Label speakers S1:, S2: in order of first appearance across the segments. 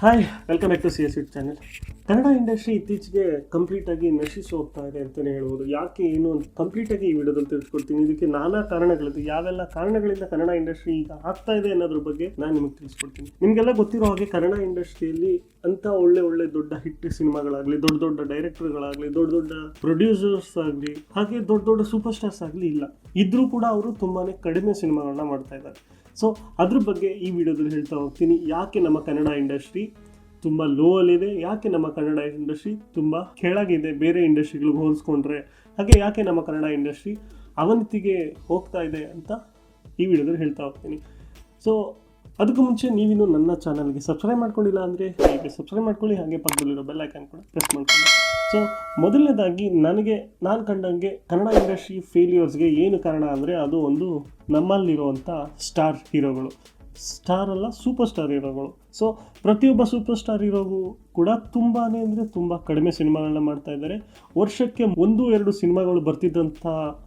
S1: Hi, welcome back to C S channel. Kannada industry ಇತ್ತೀಚೆಗೆ ಕಂಪ್ಲೀಟಾಗಿ ನಶಿಸಿ ಹೋಗ್ತಾ ಇದೆ ಅಂತಲೇ ಹೇಳ್ಬೋದು. ಯಾಕೆ ಏನು ಅಂತ ಕಂಪ್ಲೀಟಾಗಿ ಈ ವಿಡಿಯೋದಲ್ಲಿ ತಿಳಿಸ್ಕೊಡ್ತೀನಿ. ಇದಕ್ಕೆ ನಾನಾ ಕಾರಣಗಳಿದೆ. ಯಾವೆಲ್ಲ ಕಾರಣಗಳಿಂದ ಕನ್ನಡ ಇಂಡಸ್ಟ್ರಿ ಈಗ ಆಗ್ತಾ ಇದೆ ಅನ್ನೋದ್ರ ಬಗ್ಗೆ ನಾನು ನಿಮಗೆ ತಿಳಿಸ್ಕೊಡ್ತೀನಿ. ನಿಮಗೆಲ್ಲ ಗೊತ್ತಿರೋ ಹಾಗೆ ಕನ್ನಡ ಇಂಡಸ್ಟ್ರಿಯಲ್ಲಿ ಅಂತ ಒಳ್ಳೆ ದೊಡ್ಡ ಹಿಟ್ ಸಿನಿಮಾಗಳಾಗಲಿ, ದೊಡ್ಡ ದೊಡ್ಡ ಡೈರೆಕ್ಟರ್ಗಳಾಗಲಿ, ದೊಡ್ಡ ದೊಡ್ಡ ಪ್ರೊಡ್ಯೂಸರ್ಸ್ ಆಗಲಿ, ಹಾಗೆ ದೊಡ್ಡ ದೊಡ್ಡ ಸೂಪರ್ ಸ್ಟಾರ್ಸ್ ಆಗಲಿ ಇಲ್ಲ. ಇದ್ರೂ ಕೂಡ ಅವರು ತುಂಬಾ ಕಡಿಮೆ ಸಿನಿಮಾಗಳನ್ನ ಮಾಡ್ತಾ ಇದ್ದಾರೆ. ಸೊ ಅದ್ರ ಬಗ್ಗೆ ಈ ವಿಡಿಯೋದಲ್ಲಿ ಹೇಳ್ತಾ ಹೋಗ್ತೀನಿ. ಯಾಕೆ ನಮ್ಮ ಕನ್ನಡ ಇಂಡಸ್ಟ್ರಿ ತುಂಬ ಲೋ ಅಲ್ಲಿದೆ, ಯಾಕೆ ನಮ್ಮ ಕನ್ನಡ ಇಂಡಸ್ಟ್ರಿ ತುಂಬ ಕೆಳಗಿದೆ ಬೇರೆ ಇಂಡಸ್ಟ್ರಿಗಳಿಗೆ ಹೋಲಿಸ್ಕೊಂಡ್ರೆ, ಹಾಗೆ ಯಾಕೆ ನಮ್ಮ ಕನ್ನಡ ಇಂಡಸ್ಟ್ರಿ ಅವನತಿಗೆ ಹೋಗ್ತಾ ಇದೆ ಅಂತ ಈ ವಿಡಿಯೋದಲ್ಲಿ ಹೇಳ್ತಾ ಹೋಗ್ತೀನಿ. ಸೊ ಅದಕ್ಕೂ ಮುಂಚೆ ನೀವಿನ್ನು ನನ್ನ ಚಾನಲ್ಗೆ ಸಬ್ಸ್ಕ್ರೈಬ್ ಮಾಡ್ಕೊಂಡಿಲ್ಲ ಅಂದರೆ ಹೀಗೆ ಸಬ್ಸ್ಕ್ರೈಬ್ ಮಾಡ್ಕೊಳ್ಳಿ, ಹಾಗೆ ಪಕ್ಕದಲ್ಲಿರೋ ಬೆಲ್ ಐಕಾನ್ ಕೂಡ ಪ್ರೆಸ್ ಮಾಡ್ಕೊಳ್ಳಿ. ಸೊ ಮೊದಲನೇದಾಗಿ ನಾನು ಕಂಡಂಗೆ ಕನ್ನಡ ಇಂಡಸ್ಟ್ರಿ ಫೇಲ್ಯೂರ್ಸ್ಗೆ ಏನು ಕಾರಣ ಅಂದರೆ ಅದು ಒಂದು ನಮ್ಮಲ್ಲಿರುವಂಥ ಸ್ಟಾರ್ ಹೀರೋಗಳು, ಸ್ಟಾರ್ ಅಲ್ಲ ಸೂಪರ್ ಸ್ಟಾರ್ ಹೀರೋಗಳು. ಸೊ ಪ್ರತಿಯೊಬ್ಬ ಸೂಪರ್ ಸ್ಟಾರ್ ಹೀರೋಗೂ ಕೂಡ ತುಂಬಾ ಅಂದರೆ ತುಂಬ ಕಡಿಮೆ ಸಿನಿಮಾಗಳನ್ನ ಮಾಡ್ತಾ ಇದ್ದಾರೆ. ವರ್ಷಕ್ಕೆ 1-2 ಸಿನಿಮಾಗಳು ಬರ್ತಿದ್ದಂಥ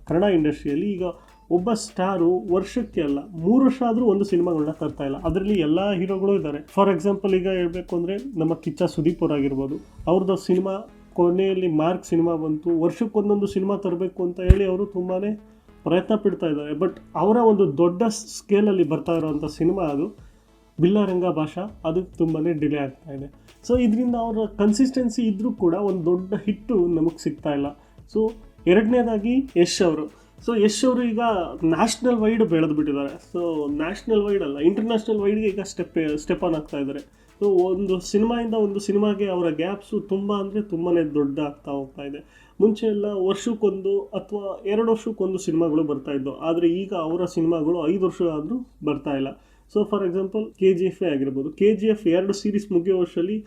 S1: ಕನ್ನಡ ಇಂಡಸ್ಟ್ರಿಯಲ್ಲಿ ಈಗ ಒಬ್ಬ ಸ್ಟಾರು ವರ್ಷಕ್ಕೆ ಅಲ್ಲ 3 ವರ್ಷ ಆದರೂ ಒಂದು ಸಿನಿಮಾಗಳನ್ನ ತರ್ತಾ ಇಲ್ಲ. ಅದರಲ್ಲಿ ಎಲ್ಲ ಹೀರೋಗಳು ಇದ್ದಾರೆ. ಫಾರ್ ಎಕ್ಸಾಂಪಲ್ ಈಗ ಹೇಳಬೇಕು ಅಂದರೆ ನಮ್ಮ ಕಿಚ್ಚ ಸುದೀಪ್ ಅವ್ರು ಆಗಿರ್ಬೋದು, ಅವ್ರದ್ದು ಸಿನಿಮಾ ಕೊನೆಯಲ್ಲಿ ಮಾರ್ಕ್ ಸಿನಿಮಾ ಬಂತು, ವರ್ಷಕ್ಕೊಂದೊಂದು ಸಿನಿಮಾ ತರಬೇಕು ಅಂತ ಹೇಳಿ ಅವರು ತುಂಬಾ ಪ್ರಯತ್ನ ಪಡ್ತಾ ಇದ್ದಾರೆ. ಬಟ್ ಅವರ ಒಂದು ದೊಡ್ಡ ಸ್ಕೇಲಲ್ಲಿ ಬರ್ತಾ ಇರೋವಂಥ ಸಿನಿಮಾ ಅದು ಬಿಲ್ಲಾರಂಗ ಭಾಷಾ, ಅದು ತುಂಬಾ ಡಿಲೇ ಆಗ್ತಾ ಇದೆ. ಸೊ ಇದರಿಂದ ಅವರ ಕನ್ಸಿಸ್ಟೆನ್ಸಿ ಇದ್ದರೂ ಕೂಡ ಒಂದು ದೊಡ್ಡ ಹಿಟ್ಟು ನಮಗೆ ಸಿಗ್ತಾ ಇಲ್ಲ. ಸೊ ಎರಡನೇದಾಗಿ ಯಶ್ ಅವರು. ಸೊ ಯಶ್ ಅವರು ಈಗ ನ್ಯಾಷನಲ್ ವೈಡ್ ಬೆಳೆದು ಬಿಟ್ಟಿದ್ದಾರೆ. ಸೊ ನ್ಯಾಷನಲ್ ವೈಡ್ ಅಲ್ಲ, ಇಂಟರ್ನ್ಯಾಷನಲ್ ವೈಡ್ಗೆ ಈಗ ಸ್ಟೆಪ್ ಆನ್ ಆಗ್ತಾ ಇದ್ದಾರೆ. ಸೊ ಒಂದು ಸಿನಿಮಾಯಿಂದ ಒಂದು ಸಿನಿಮಾಗೆ ಅವರ ಗ್ಯಾಪ್ಸು ತುಂಬ ಅಂದರೆ ತುಂಬಾ ದೊಡ್ಡ ಆಗ್ತಾ ಹೋಗ್ತಾ ಇದೆ. ಮುಂಚೆ ಎಲ್ಲ ವರ್ಷಕ್ಕೊಂದು ಅಥವಾ 2 ವರ್ಷಕ್ಕೊಂದು ಸಿನಿಮಾಗಳು ಬರ್ತಾಯಿದ್ದು, ಆದರೆ ಈಗ ಅವರ ಸಿನಿಮಾಗಳು 5 ವರ್ಷ ಆದರೂ ಬರ್ತಾ ಇಲ್ಲ. ಸೊ ಫಾರ್ ಎಕ್ಸಾಂಪಲ್ KGF ಆಗಿರ್ಬೋದು, KGF 2 ಸೀರೀಸ್ ಮುಗಿಯೋ ವರ್ಷದಲ್ಲಿ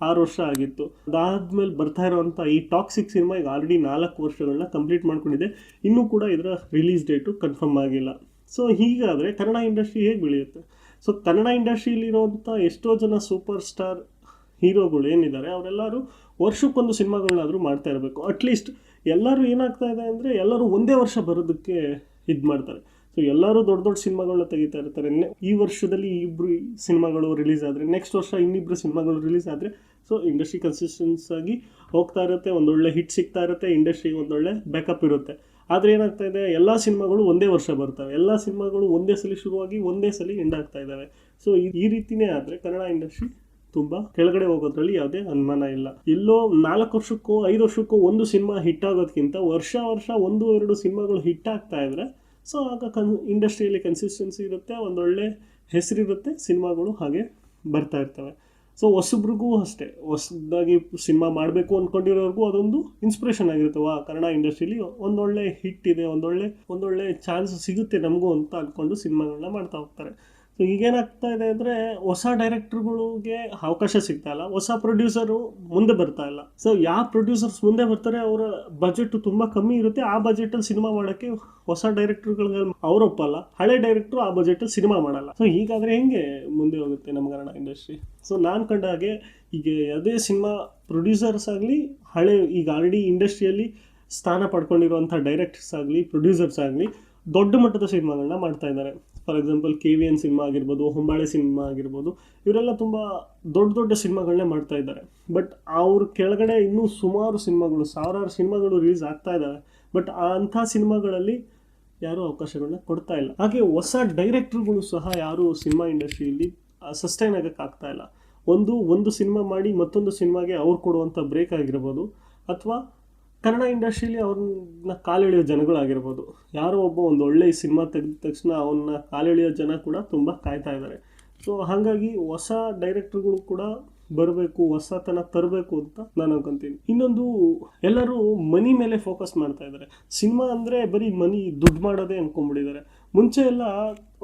S1: 6 ವರ್ಷ ಆಗಿತ್ತು. ಅದಾದಮೇಲೆ ಬರ್ತಾ ಇರೋವಂಥ ಈ ಟಾಕ್ಸಿಕ್ ಸಿನಿಮಾ ಈಗ ಆಲ್ರೆಡಿ 4 ವರ್ಷಗಳನ್ನ ಕಂಪ್ಲೀಟ್ ಮಾಡ್ಕೊಂಡಿದೆ. ಇನ್ನೂ ಕೂಡ ಇದರ ರಿಲೀಸ್ ಡೇಟು ಕನ್ಫರ್ಮ್ ಆಗಿಲ್ಲ. ಸೊ ಹೀಗಾದರೆ ಕನ್ನಡ ಇಂಡಸ್ಟ್ರಿ ಹೇಗೆ ಬೆಳೆಯುತ್ತೆ? ಸೊ ಕನ್ನಡ ಇಂಡಸ್ಟ್ರಿಯಲ್ಲಿರುವಂಥ ಎಷ್ಟೋ ಜನ ಸೂಪರ್ ಸ್ಟಾರ್ ಹೀರೋಗಳು ಏನಿದ್ದಾರೆ ಅವರೆಲ್ಲರೂ ವರ್ಷಕ್ಕೊಂದು ಸಿನಿಮಾಗಳನ್ನಾದರೂ ಮಾಡ್ತಾ ಇರಬೇಕು. ಅಟ್ಲೀಸ್ಟ್ ಎಲ್ಲರೂ ಏನಾಗ್ತಾ ಇದೆ ಅಂದರೆ ಎಲ್ಲರೂ ಒಂದೇ ವರ್ಷ ಬರೋದಕ್ಕೆ ಇದು ಮಾಡ್ತಾರೆ. ಸೊ ಎಲ್ಲರೂ ದೊಡ್ಡ ದೊಡ್ಡ ಸಿನಿಮಾಗಳನ್ನ ತೆಗಿತಾ ಇರ್ತಾರೆ. ಈ ವರ್ಷದಲ್ಲಿ 2 ಸಿನಿಮಾಗಳು ರಿಲೀಸ್ ಆದರೆ ನೆಕ್ಸ್ಟ್ ವರ್ಷ ಇನ್ನಿಬ್ಬರು ಸಿನಿಮಾಗಳು ರಿಲೀಸ್ ಆದರೆ ಸೊ ಇಂಡಸ್ಟ್ರಿ ಕನ್ಸಿಸ್ಟೆನ್ಸ್ ಆಗಿ ಹೋಗ್ತಾ ಇರುತ್ತೆ, ಒಂದೊಳ್ಳೆ ಹಿಟ್ ಸಿಗ್ತಾ ಇರುತ್ತೆ, ಇಂಡಸ್ಟ್ರಿಗೆ ಒಂದೊಳ್ಳೆ ಬ್ಯಾಕಪ್ ಇರುತ್ತೆ. ಆದರೆ ಏನಾಗ್ತಾ ಇದೆ, ಎಲ್ಲ ಸಿನಿಮಾಗಳು ಒಂದೇ ವರ್ಷ ಬರ್ತವೆ, ಎಲ್ಲ ಸಿನಿಮಾಗಳು ಒಂದೇ ಸಲ ಶುರುವಾಗಿ ಒಂದೇ ಸಲ ಎಂಡ್ ಆಗ್ತಾ ಇದ್ದಾವೆ. ಸೊ ಈ ರೀತಿಯೇ ಆದರೆ ಕನ್ನಡ ಇಂಡಸ್ಟ್ರಿ ತುಂಬ ಕೆಳಗಡೆ ಹೋಗೋದ್ರಲ್ಲಿ ಯಾವುದೇ ಅನುಮಾನ ಇಲ್ಲ. ಎಲ್ಲೋ 4 ವರ್ಷಕ್ಕೋ 5 ವರ್ಷಕ್ಕೋ ಒಂದು ಸಿನಿಮಾ ಹಿಟ್ ಆಗೋದಕ್ಕಿಂತ ವರ್ಷ 1-2 ಸಿನಿಮಾಗಳು ಹಿಟ್ ಆಗ್ತಾ ಇದ್ರೆ ಸೊ ಆಗ ಇಂಡಸ್ಟ್ರಿಯಲ್ಲಿ ಕನ್ಸಿಸ್ಟೆನ್ಸಿ ಇರುತ್ತೆ, ಒಂದೊಳ್ಳೆ ಹೆಸರಿರುತ್ತೆ, ಸಿನಿಮಾಗಳು ಹಾಗೆ ಬರ್ತಾ ಇರ್ತವೆ. ಸೊ ಹೊಸಬ್ರಿಗೂ ಅಷ್ಟೇ, ಹೊಸದಾಗಿ ಸಿನಿಮಾ ಮಾಡಬೇಕು ಅಂದ್ಕೊಂಡಿರೋರ್ಗೂ ಅದೊಂದು ಇನ್ಸ್ಪಿರೇಷನ್ ಆಗಿರುತ್ತೆ. ಕನ್ನಡ ಇಂಡಸ್ಟ್ರಿಲಿ ಒಂದೊಳ್ಳೆ ಹಿಟ್ ಇದೆ, ಒಂದೊಳ್ಳೆ ಚಾನ್ಸ್ ಸಿಗುತ್ತೆ ನಮಗೂ ಅಂತ ಅಂದ್ಕೊಂಡು ಸಿನಿಮಾಗಳನ್ನ ಮಾಡ್ತಾ ಹೋಗ್ತಾರೆ. ಸೊ ಈಗೇನಾಗ್ತಾ ಇದೆ ಅಂದರೆ ಹೊಸ ಡೈರೆಕ್ಟರ್ಗಳಿಗೆ ಅವಕಾಶ ಸಿಗ್ತಾ ಇಲ್ಲ, ಹೊಸ ಪ್ರೊಡ್ಯೂಸರು ಮುಂದೆ ಬರ್ತಾ ಇಲ್ಲ. ಸೊ ಯಾವ ಪ್ರೊಡ್ಯೂಸರ್ಸ್ ಮುಂದೆ ಬರ್ತಾರೆ ಅವರ ಬಜೆಟ್ ತುಂಬ ಕಮ್ಮಿ ಇರುತ್ತೆ, ಆ ಬಜೆಟಲ್ಲಿ ಸಿನಿಮಾ ಮಾಡೋಕ್ಕೆ ಹೊಸ ಡೈರೆಕ್ಟರ್ಗಳಿಗೆ ಅವ್ರು ಒಪ್ಪಲ್ಲ, ಹಳೆ ಡೈರೆಕ್ಟ್ರು ಆ ಬಜೆಟಲ್ಲಿ ಸಿನಿಮಾ ಮಾಡಲ್ಲ. ಸೊ ಹೀಗಾದರೆ ಹೆಂಗೆ ಮುಂದೆ ಹೋಗುತ್ತೆ ನಮ್ಮ ಕನ್ನಡ ಇಂಡಸ್ಟ್ರಿ? ಸೊ ನಾನು ಕಂಡ ಹಾಗೆ ಈಗ ಯಾವುದೇ ಸಿನಿಮಾ ಪ್ರೊಡ್ಯೂಸರ್ಸ್ ಆಗಲಿ, ಈಗ ಆಲ್ರೆಡಿ ಇಂಡಸ್ಟ್ರಿಯಲ್ಲಿ ಸ್ಥಾನ ಪಡ್ಕೊಂಡಿರುವಂಥ ಡೈರೆಕ್ಟರ್ಸ್ ಆಗಲಿ, ಪ್ರೊಡ್ಯೂಸರ್ಸ್ ಆಗಲಿ ದೊಡ್ಡ ಮಟ್ಟದ ಸಿನಿಮಾಗಳನ್ನ ಮಾಡ್ತಾ ಇದ್ದಾರೆ. ಫಾರ್ ಎಕ್ಸಾಂಪಲ್ KVN ಸಿನಿಮಾ ಆಗಿರ್ಬೋದು, ಹೊಂಬಾಳೆ ಸಿನಿಮಾ ಆಗಿರ್ಬೋದು, ಇವರೆಲ್ಲ ತುಂಬ ದೊಡ್ಡ ಸಿನಿಮಾಗಳನ್ನೇ ಮಾಡ್ತಾ ಇದ್ದಾರೆ. ಬಟ್ ಅವ್ರ ಕೆಳಗಡೆ ಇನ್ನೂ ಸುಮಾರು ಸಿನಿಮಾಗಳು, ಸಾವಿರಾರು ಸಿನಿಮಾಗಳು ರಿಲೀಸ್ ಆಗ್ತಾ ಇದ್ದಾವೆ. ಬಟ್ ಅಂಥ ಸಿನಿಮಾಗಳಲ್ಲಿ ಯಾರೂ ಅವಕಾಶಗಳನ್ನ ಕೊಡ್ತಾ ಇಲ್ಲ. ಹಾಗೆ ಹೊಸ ಡೈರೆಕ್ಟ್ರುಗಳು ಸಹ ಯಾರೂ ಸಿನಿಮಾ ಇಂಡಸ್ಟ್ರಿಯಲ್ಲಿ ಸಸ್ಟೈನ್ ಆಗೋಕ್ಕಾಗ್ತಾ ಇಲ್ಲ. ಒಂದು ಸಿನಿಮಾ ಮಾಡಿ ಮತ್ತೊಂದು ಸಿನಿಮಾಗೆ ಅವ್ರು ಕೊಡುವಂಥ ಬ್ರೇಕ್ ಆಗಿರ್ಬೋದು, ಅಥವಾ ಕನ್ನಡ ಇಂಡಸ್ಟ್ರಿಯಲ್ಲಿ ಅವ್ರನ್ನ ಕಾಲೆಳೆಯೋ ಜನಗಳಾಗಿರ್ಬೋದು, ಯಾರೋ ಒಂದು ಒಳ್ಳೆ ಸಿನಿಮಾ ತೆಗೆದ ತಕ್ಷಣ ಅವನ್ನ ಕಾಲೆಳೆಯೋ ಜನ ಕೂಡ ತುಂಬ ಕಾಯ್ತಾ ಇದ್ದಾರೆ. ಸೊ ಹಾಗಾಗಿ ಹೊಸ ಡೈರೆಕ್ಟರ್ಗಳು ಕೂಡ ಬರಬೇಕು, ಹೊಸತನ ತರಬೇಕು ಅಂತ ನಾನು ಅನ್ಕೊಂತೀನಿ. ಇನ್ನೊಂದು, ಎಲ್ಲರೂ ಮನಿ ಮೇಲೆ ಫೋಕಸ್ ಮಾಡ್ತಾ ಇದ್ದಾರೆ. ಸಿನಿಮಾ ಅಂದರೆ ಬರೀ ದುಡ್ಡು ಮಾಡೋದೇ ಅಂದ್ಕೊಂಡ್ಬಿಟ್ಟಿದ್ದಾರೆ. ಮುಂಚೆ ಎಲ್ಲ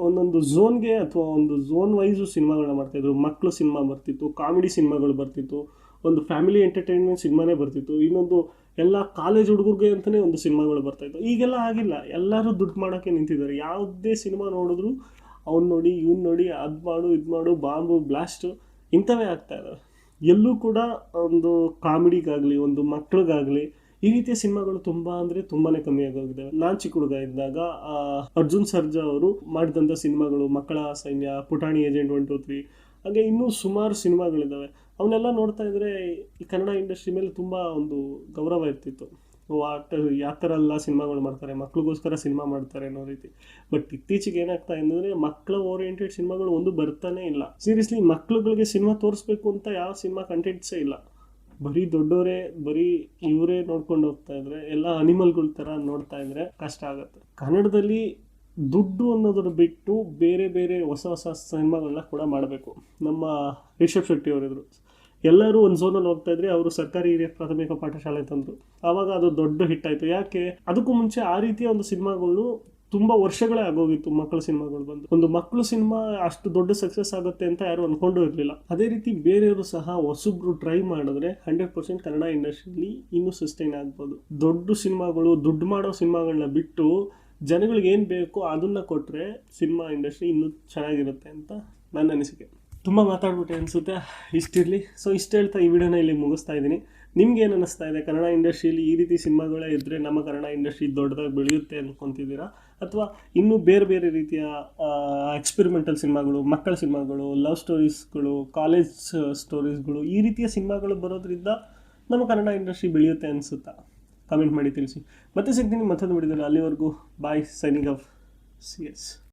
S1: ಒಂದೊಂದು ಝೋನ್ಗೆ ಅಥವಾ ಒಂದು ಝೋನ್ ವೈಸು ಸಿನಿಮಾಗಳನ್ನ ಮಾಡ್ತಾಯಿದ್ರು. ಮಕ್ಕಳು ಸಿನಿಮಾ ಬರ್ತಿತ್ತು, ಕಾಮಿಡಿ ಸಿನಿಮಾಗಳು ಬರ್ತಿತ್ತು, ಒಂದು ಫ್ಯಾಮಿಲಿ ಎಂಟರ್ಟೈನ್ಮೆಂಟ್ ಸಿನಿಮಾನೇ ಬರ್ತಿತ್ತು, ಇನ್ನೊಂದು ಎಲ್ಲ ಕಾಲೇಜ್ ಹುಡುಗರಿಗೆ ಅಂತಲೇ ಒಂದು ಸಿನಿಮಾಗಳು ಬರ್ತಾಯಿತ್ತು. ಈಗೆಲ್ಲ ಆಗಿಲ್ಲ, ಎಲ್ಲರೂ ದುಡ್ಡು ಮಾಡೋಕ್ಕೆ ನಿಂತಿದ್ದಾರೆ. ಯಾವುದೇ ಸಿನಿಮಾ ನೋಡಿದ್ರು ಅವ್ನು ನೋಡಿ ಇವ್ನು ನೋಡಿ ಅದು ಮಾಡು ಇದು ಮಾಡು, ಬಾಂಬು ಬ್ಲಾಸ್ಟು ಇಂಥವೇ ಆಗ್ತಾ ಇದ್ದಾವೆ. ಎಲ್ಲೂ ಕೂಡ ಒಂದು ಕಾಮಿಡಿಗಾಗಲಿ, ಒಂದು ಮಕ್ಳಿಗಾಗಲಿ ಈ ರೀತಿಯ ಸಿನಿಮಾಗಳು ತುಂಬ ಅಂದರೆ ತುಂಬಾ ಕಮ್ಮಿ ಆಗೋಗಿದ್ದಾವೆ. ನಾನು ಚಿಕ್ಕ ಹುಡುಗ ಇದ್ದಾಗ ಅರ್ಜುನ್ ಸರ್ಜಾ ಅವರು ಮಾಡಿದಂಥ ಸಿನಿಮಾಗಳು, ಮಕ್ಕಳ ಸೈನ್ಯ, ಪುಟಾಣಿ ಏಜೆಂಟ್ 1, 2, 3, ಹಾಗೆ ಇನ್ನೂ ಸುಮಾರು ಸಿನಿಮಾಗಳಿದ್ದಾವೆ. ಅವನ್ನೆಲ್ಲ ನೋಡ್ತಾ ಇದ್ದರೆ ಈ ಕನ್ನಡ ಇಂಡಸ್ಟ್ರಿ ಮೇಲೆ ತುಂಬ ಒಂದು ಗೌರವ ಇರ್ತಿತ್ತು. ಯಾವ ಥರ ಎಲ್ಲ ಸಿನಿಮಾಗಳು ಮಾಡ್ತಾರೆ, ಮಕ್ಳಿಗೋಸ್ಕರ ಸಿನಿಮಾ ಮಾಡ್ತಾರೆ ಅನ್ನೋ ರೀತಿ. ಬಟ್ ಇತ್ತೀಚೆಗೆ ಏನಾಗ್ತಾ ಅಂದರೆ ಮಕ್ಕಳ ಓರಿಯೆಂಟೆಡ್ ಸಿನಿಮಾಗಳು ಒಂದು ಬರ್ತಾನೆ ಇಲ್ಲ. ಸೀರಿಯಸ್ಲಿ ಮಕ್ಳುಗಳಿಗೆ ಸಿನಿಮಾ ತೋರಿಸ್ಬೇಕು ಅಂತ ಯಾವ ಸಿನಿಮಾ ಕಂಟೆಂಟ್ಸೇ ಇಲ್ಲ. ಬರೀ ದೊಡ್ಡವರೇ ಬರೀ ಇವರೇ ನೋಡ್ಕೊಂಡು ಹೋಗ್ತಾ ಇದ್ರೆ, ಎಲ್ಲ ಅನಿಮಲ್ಗಳ ಥರ ನೋಡ್ತಾ ಇದ್ರೆ ಕಷ್ಟ ಆಗುತ್ತೆ. ಕನ್ನಡದಲ್ಲಿ ದುಡ್ಡು ಅನ್ನೋದನ್ನು ಬಿಟ್ಟು ಬೇರೆ ಬೇರೆ ಹೊಸ ಹೊಸ ಸಿನಿಮಾಗಳನ್ನ ಕೂಡ ಮಾಡಬೇಕು. ನಮ್ಮ ರಿಷಬ್ ಶೆಟ್ಟಿ ಅವರಿದ್ರು, ಎಲ್ಲರೂ ಒಂದು ಝೋನಲ್ಲಿ ಹೋಗ್ತಾ ಇದ್ರೆ ಅವರು ಸರ್ಕಾರಿ ಹಿರಿಯ ಪ್ರಾಥಮಿಕ ಪಾಠಶಾಲೆ ತಂದರು. ಆವಾಗ ಅದು ದೊಡ್ಡ ಹಿಟ್ ಆಯಿತು. ಯಾಕೆ? ಅದಕ್ಕೂ ಮುಂಚೆ ಆ ರೀತಿಯ ಒಂದು ಸಿನಿಮಾಗಳು ತುಂಬ ವರ್ಷಗಳೇ ಆಗೋಗಿತ್ತು. ಮಕ್ಕಳ ಸಿನಿಮಾಗಳು ಬಂದು ಒಂದು ಮಕ್ಕಳು ಸಿನಿಮಾ ಅಷ್ಟು ದೊಡ್ಡ ಸಕ್ಸಸ್ ಆಗುತ್ತೆ ಅಂತ ಯಾರು ಅಂದ್ಕೊಂಡು ಇರಲಿಲ್ಲ. ಅದೇ ರೀತಿ ಬೇರೆಯವರು ಸಹ ಹೊಸಬ್ರು ಟ್ರೈ ಮಾಡಿದ್ರೆ 100% ಕನ್ನಡ ಇಂಡಸ್ಟ್ರಿಯಲ್ಲಿ ಇನ್ನೂ ಸಸ್ಟೈನ್ ಆಗ್ಬೋದು. ದೊಡ್ಡ ಸಿನಿಮಾಗಳು, ದುಡ್ಡು ಮಾಡೋ ಸಿನಿಮಾಗಳನ್ನ ಬಿಟ್ಟು ಜನಗಳಿಗೆ ಏನು ಬೇಕೋ ಅದನ್ನು ಕೊಟ್ಟರೆ ಸಿನಿಮಾ ಇಂಡಸ್ಟ್ರಿ ಇನ್ನೂ ಚೆನ್ನಾಗಿರುತ್ತೆ ಅಂತ ನನ್ನ ಅನಿಸಿಕೆ. ತುಂಬ ಮಾತಾಡ್ಬಿಟ್ಟೆ ಅನಿಸುತ್ತೆ. ಇಷ್ಟಿರಲಿ. ಸೊ ಇಷ್ಟು ಹೇಳ್ತಾ ಈ ವಿಡಿಯೋನ ಇಲ್ಲಿ ಮುಗಿಸ್ತಾ ಇದ್ದೀನಿ. ನಿಮ್ಗೆ ಏನು ಅನ್ನಿಸ್ತಾ ಇದೆ? ಕನ್ನಡ ಇಂಡಸ್ಟ್ರಿಯಲ್ಲಿ ಈ ರೀತಿ ಸಿನಿಮಾಗಳೇ ಇದ್ದರೆ ನಮ್ಮ ಕನ್ನಡ ಇಂಡಸ್ಟ್ರಿ ದೊಡ್ಡದಾಗಿ ಬೆಳೆಯುತ್ತೆ ಅಂದ್ಕೊತಿದ್ದೀರಾ? ಅಥವಾ ಇನ್ನೂ ಬೇರೆ ಬೇರೆ ರೀತಿಯ ಎಕ್ಸ್ಪೆರಿಮೆಂಟಲ್ ಸಿನಿಮಾಗಳು, ಮಕ್ಕಳ ಸಿನಿಮಾಗಳು, ಲವ್ ಸ್ಟೋರೀಸ್ಗಳು, ಕಾಲೇಜ್ ಸ್ಟೋರೀಸ್ಗಳು, ಈ ರೀತಿಯ ಸಿನಿಮಾಗಳು ಬರೋದ್ರಿಂದ ನಮ್ಮ ಕನ್ನಡ ಇಂಡಸ್ಟ್ರಿ ಬೆಳೆಯುತ್ತೆ ಅನಿಸುತ್ತಾ? ಕಮೆಂಟ್ ಮಾಡಿ ತಿಳಿಸಿ. ಮತ್ತೆ ಸಿಗ್ತೀನಿ ಮತ್ತೊಂದು ವಿಡಿಯೋದಲ್ಲಿ. ಅಲ್ಲಿವರೆಗೂ bye, signing off. C S.